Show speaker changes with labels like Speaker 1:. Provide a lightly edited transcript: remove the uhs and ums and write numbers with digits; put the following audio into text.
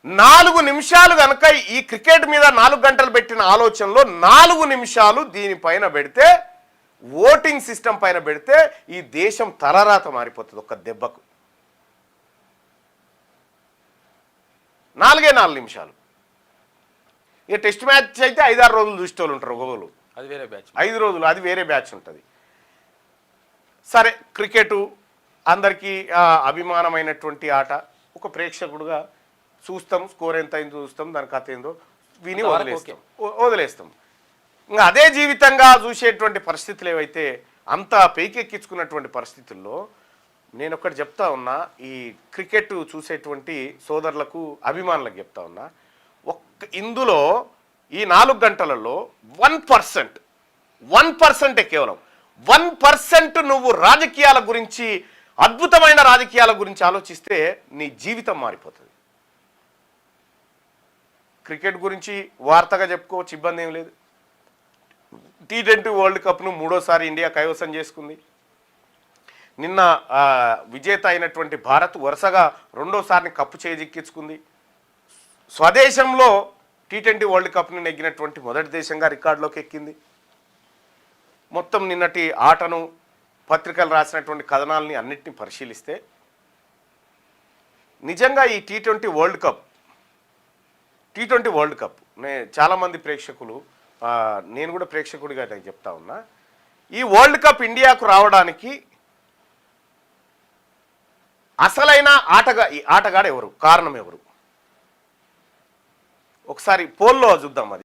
Speaker 1: 4 నిమిషాలు కనుక ఈ క్రికెట్ మీద 4 గంటలు పెట్టిన ఆలోచనలో 4 నిమిషాలు దీనిపైన పెడితే, ఓటింగ్ సిస్టమ్ పైన పెడితే ఈ దేశం తలరాత మారిపోతుంది ఒక్క దెబ్బకు. 4 నిమిషాలు. ఇక టెస్ట్ మ్యాచ్ అయితే 5-6 రోజులు చూసేవాళ్ళు ఉంటారు ఒక్కొక్కరు,
Speaker 2: అది వేరే బ్యాచ్.
Speaker 1: 5 రోజులు అది వేరే బ్యాచ్ ఉంటుంది. సరే, క్రికెటు అందరికీ అభిమానమైనటువంటి ఆట. ఒక ప్రేక్షకుడుగా చూస్తాం, స్కోర్ ఎంత అయిందో చూస్తాం, దాని కథ ఏందో విని వదిలేస్తాం. ఇంకా అదే జీవితంగా చూసేటువంటి పరిస్థితులు ఏవైతే అంత పైకెక్కించుకున్నటువంటి పరిస్థితుల్లో నేను ఒకటి చెప్తా ఉన్నా, ఈ క్రికెట్ చూసేటువంటి సోదరులకు అభిమానులకు చెప్తా ఉన్నా, ఇందులో ఈ 4 గంటలలో 1% కేవలం 1% నువ్వు రాజకీయాల గురించి, అద్భుతమైన రాజకీయాల గురించి ఆలోచిస్తే నీ జీవితం మారిపోతుంది. క్రికెట్ గురించి వార్తగా చెప్పుకోవచ్చు, ఇబ్బంది ఏం లేదు. T20 వరల్డ్ కప్ను 3వ ఇండియా కైవసం చేసుకుంది. నిన్న విజేత అయినటువంటి భారత్ వరుసగా 2వ కప్పు చేజిక్కించుకుంది. స్వదేశంలో T20 వరల్డ్ కప్ను నెగ్గినటువంటి మొదటి దేశంగా రికార్డులోకి ఎక్కింది. మొత్తం నిన్నటి ఆటను, పత్రికలు రాసినటువంటి కథనాలని అన్నిటిని పరిశీలిస్తే నిజంగా ఈ T20 వరల్డ్ కప్ చాలామంది ప్రేక్షకులు, నేను కూడా ప్రేక్షకుడిగా నేను చెప్తా ఉన్నా, ఈ వరల్డ్ కప్ ఇండియాకు రావడానికి అసలైన ఆటగాడు ఎవరు, కారణం ఎవరు? ఒకసారి పోల్లో చూద్దాం. అది